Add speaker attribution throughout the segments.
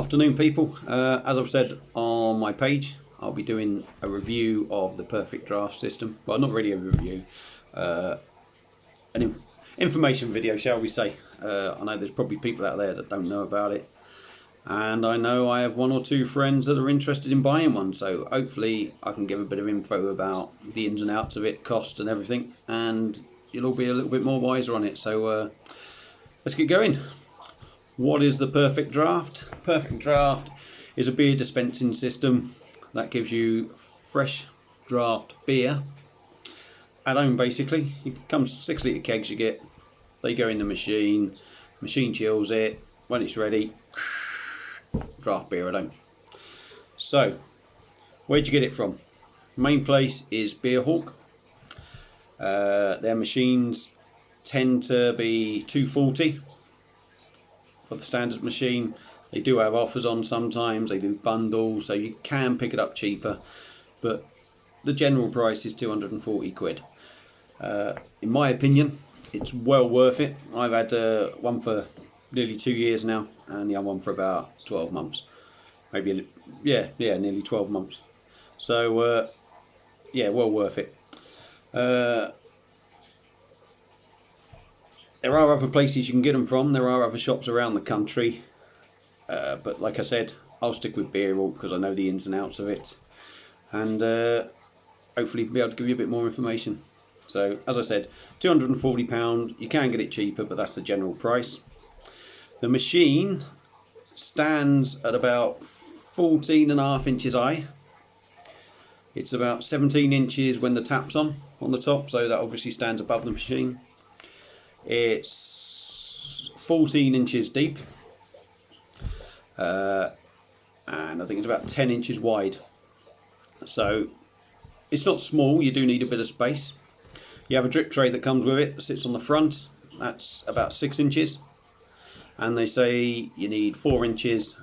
Speaker 1: Afternoon, people. As I've said on my page, I'll be doing a review of the Perfect Draft system. Well, not really a review, an information video, shall we say. I know there's probably people out there that don't know about it, and I know I have one or two friends that are interested in buying one, so hopefully I can give a bit of info about the ins and outs of it, cost and everything, and you'll all be a little bit more wiser on it. So let's get going. What is the Perfect Draft? Perfect Draft is a beer dispensing system that gives you fresh draft beer at home. Basically, it comes 6 litre kegs. You get, they go in the machine. Machine chills it. When it's ready, draft beer at home. So, where'd you get it from? Main place is Beer Hawk. Their machines tend to be 240. For the standard machine. They do have offers on sometimes, they do bundles, so you can pick it up cheaper, but the general price is 240 quid. In my opinion, it's well worth it. I've had one for nearly 2 years now, and the other one for about 12 months. Maybe, yeah, nearly 12 months. So, yeah, well worth it. There are other places you can get them from. There are other shops around the country. But like I said, I'll stick with Beer Hawk because I know the ins and outs of it. And hopefully be able to give you a bit more information. So, as I said, £240. You can get it cheaper, but that's the general price. The machine stands at about 14.5 inches high. It's about 17 inches when the tap's on the top, so that obviously stands above the machine. It's 14 inches deep, and I think it's about 10 inches wide. So it's not small, you do need a bit of space. You have a drip tray that comes with it, that sits on the front, that's about 6 inches. And they say you need 4 inches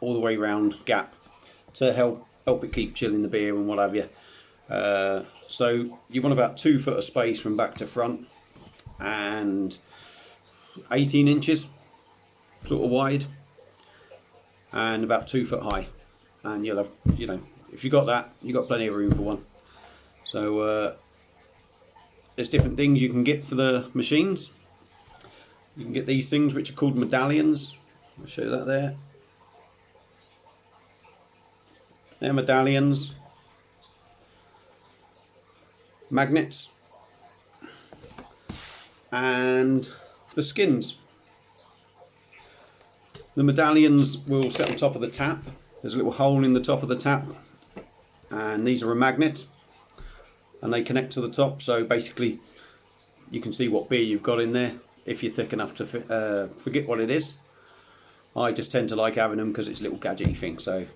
Speaker 1: all the way round gap to help it keep chilling the beer and what have you. So you want about 2 foot of space from back to front, and 18 inches sort of wide, and about 2 foot high, and you'll have, you know, if you got that, you got plenty of room for one. So there's different things you can get for the machines. You can get these things which are called medallions. I'll show you that there. They're medallions, magnets, and the skins. The medallions will sit on top of the tap. There's a little hole in the top of the tap, and these are a magnet, and they connect to the top, so basically you can see what beer you've got in there if you're thick enough to forget what it is. I just tend to like having them because it's a little gadgety thing, so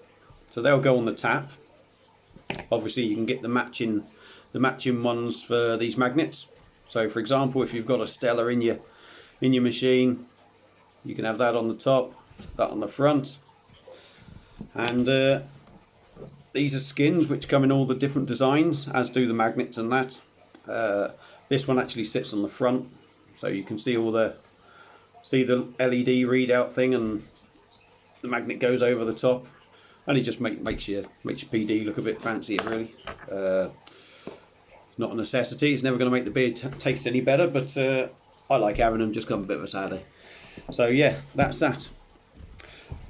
Speaker 1: they'll go on the tap. Obviously you can get the matching ones for these magnets. So for example, if you've got a Stella in your machine, you can have that on the top, that on the front. And these are skins which come in all the different designs, as do the magnets and that. This one actually sits on the front, so you can see the LED readout thing, and the magnet goes over the top, and it just makes your PD look a bit fancier, really. Not a necessity, it's never going to make the beer taste any better, but I like having them just come a bit of a Saturday. So yeah, that's that.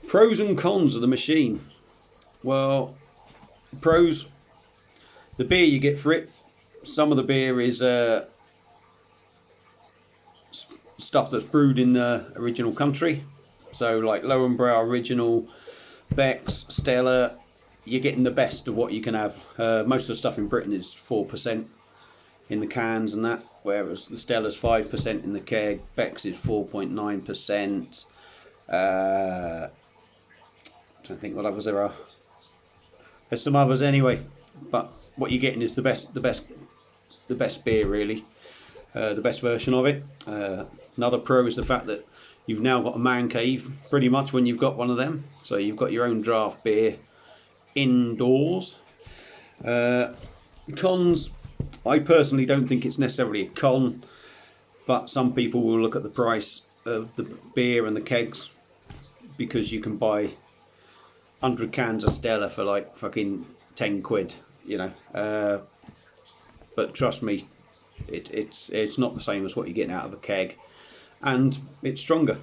Speaker 1: Pros and cons of the machine. Well, pros, the beer you get for it. Some of the beer is stuff that's brewed in the original country. So like Lowenbrow Original, Beck's, Stella, you're getting the best of what you can have. Most of the stuff in Britain is 4% in the cans and that, whereas the Stella's 5% in the keg, Beck's is 4.9%. I'm trying to think what others there are. There's some others anyway, but what you're getting is the best beer, really, the best version of it. Another pro is the fact that you've now got a man cave pretty much when you've got one of them, so you've got your own draft beer indoors. Cons, I personally don't think it's necessarily a con, but some people will look at the price of the beer and the kegs, because you can buy 100 cans of Stella for like fucking 10 quid, you know. But trust me, it's not the same as what you're getting out of a keg, and it's stronger.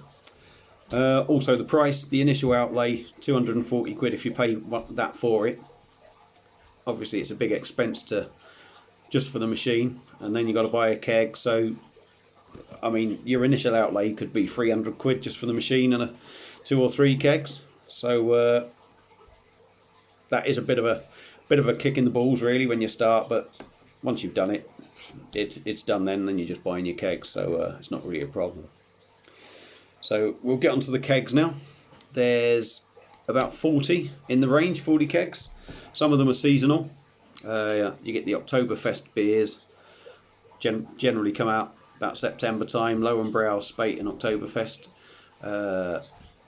Speaker 1: Also the price, the initial outlay, 240 quid if you pay that for it. Obviously it's a big expense just for the machine, and then you've got to buy a keg, so I mean your initial outlay could be 300 quid just for the machine and 2 or 3 kegs. So that is a bit of a kick in the balls really when you start, but once you've done it, it's done then you're just buying your kegs, so it's not really a problem. So we'll get onto the kegs now. There's about 40 in the range, 40 kegs. Some of them are seasonal. You get the Oktoberfest beers, generally come out about September time. Lowenbrau, Spate and Oktoberfest.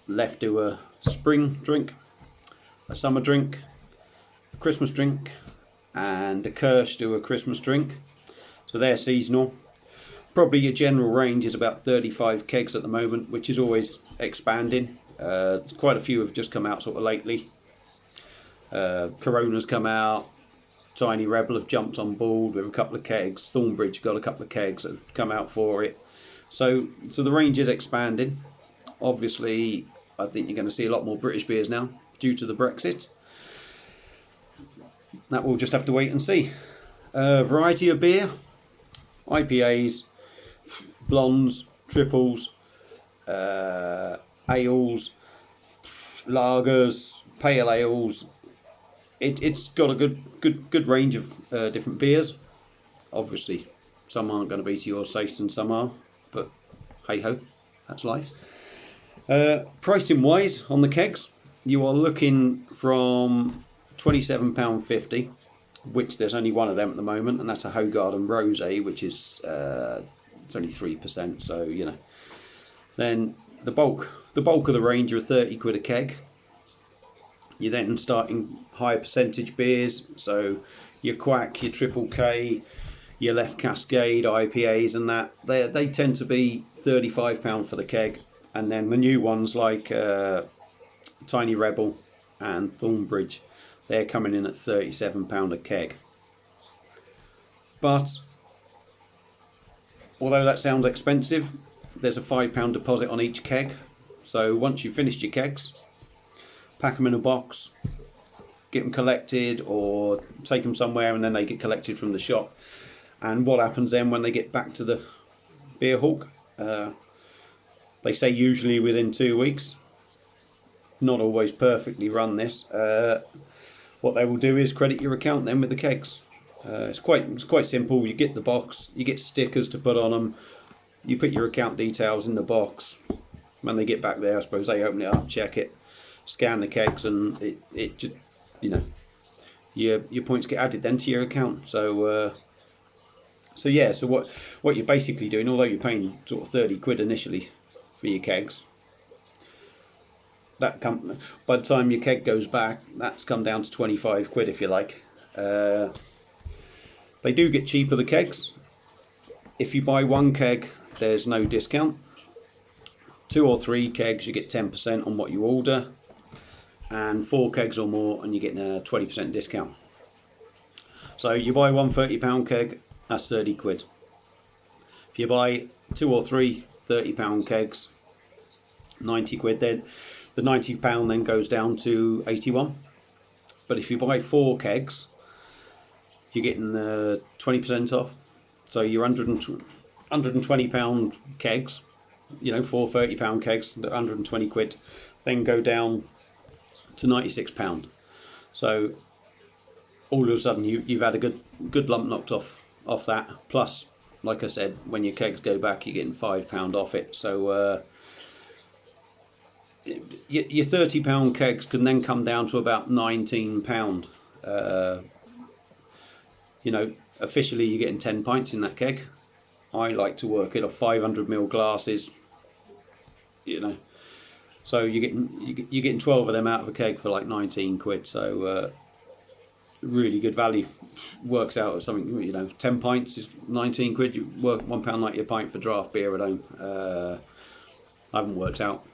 Speaker 1: Left do a spring drink, a summer drink, a Christmas drink, and the Kirsch do a Christmas drink. So they're seasonal. Probably your general range is about 35 kegs at the moment, which is always expanding. Quite a few have just come out sort of lately. Corona's come out. Tiny Rebel have jumped on board with a couple of kegs. Thornbridge got a couple of kegs that have come out for it. So the range is expanding. Obviously, I think you're going to see a lot more British beers now due to the Brexit. That we'll just have to wait and see. Variety of beer, IPAs, blondes, triples, ales, lagers, pale ales. It's got a good range of different beers. Obviously, some aren't going to be to your taste and some are, but hey ho, that's life. Pricing wise on the kegs, you are looking from £27.50, which there's only one of them at the moment, and that's a Hoegaarden Rosé, which is it's only 3%, so you know. Then the bulk of the range are 30 quid a keg. You're then starting higher percentage beers, so your Quack, your Triple K, your Left Cascade, IPAs and that, they tend to be £35 for the keg, and then the new ones like Tiny Rebel and Thornbridge, they're coming in at £37 a keg. But although that sounds expensive, there's a £5 deposit on each keg. So once you've finished your kegs, pack them in a box, get them collected or take them somewhere, and then they get collected from the shop. And what happens then when they get back to the beer hawk? They say usually within 2 weeks. Not always perfectly run this. What they will do is credit your account then with the kegs. It's quite simple. You get the box, you get stickers to put on them, you put your account details in the box. When they get back there, I suppose they open it up, check it, scan the kegs, and it just, you know, your points get added then to your account. So yeah, so what you're basically doing, although you're paying sort of 30 quid initially for your kegs, by the time your keg goes back, that's come down to 25 quid if you like. They do get cheaper, the kegs. If you buy one keg, there's no discount. 2 or 3 kegs, you get 10% on what you order, and 4 kegs or more and you're getting a 20% discount. So you buy one £30 keg, that's 30 quid. If you buy 2 or 3 £30 kegs, 90 quid. Then the £90 then goes down to 81. But if you buy 4 kegs, you're getting 20% off. So your £120 kegs, you know, 4 £30 kegs, the 120 quid, then go down to £96. So all of a sudden you've had a good lump knocked off that. Plus, like I said, when your kegs go back, you're getting £5 off it. So your £30 kegs can then come down to about £19. You know, officially you're getting 10 pints in that keg. I like to work it off 500ml glasses, you know, so you're getting 12 of them out of a keg for like 19 quid. So really good value. Works out as something, you know, 10 pints is 19 quid. You work £1.90 a pint for draft beer at home. I haven't worked out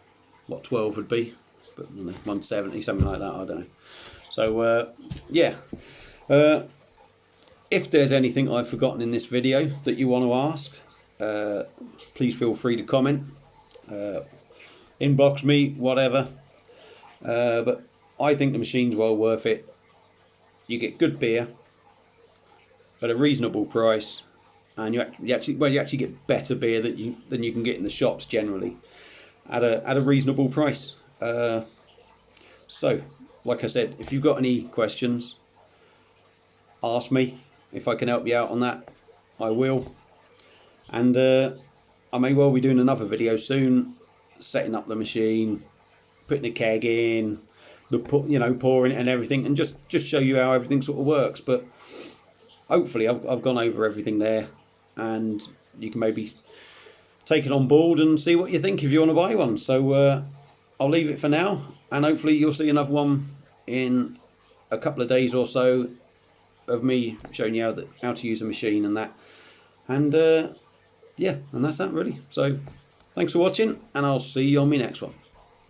Speaker 1: what 12 would be, but I don't know, 170, something like that, I don't know. So yeah, if there's anything I've forgotten in this video that you want to ask, please feel free to comment, inbox me, whatever. But I think the machine's well worth it. You get good beer at a reasonable price, and you actually get better beer than you can get in the shops generally at a reasonable price. So, like I said, if you've got any questions, ask me. If I can help you out on that, I will. And I may well be doing another video soon, setting up the machine, putting the keg in, pouring it and everything, and just show you how everything sort of works. But hopefully I've gone over everything there, and you can maybe take it on board and see what you think if you want to buy one. So I'll leave it for now, and hopefully you'll see another one in a couple of days or so of me showing you how to use a machine and that. And yeah, and that's that really. So thanks for watching, and I'll see you on my next one.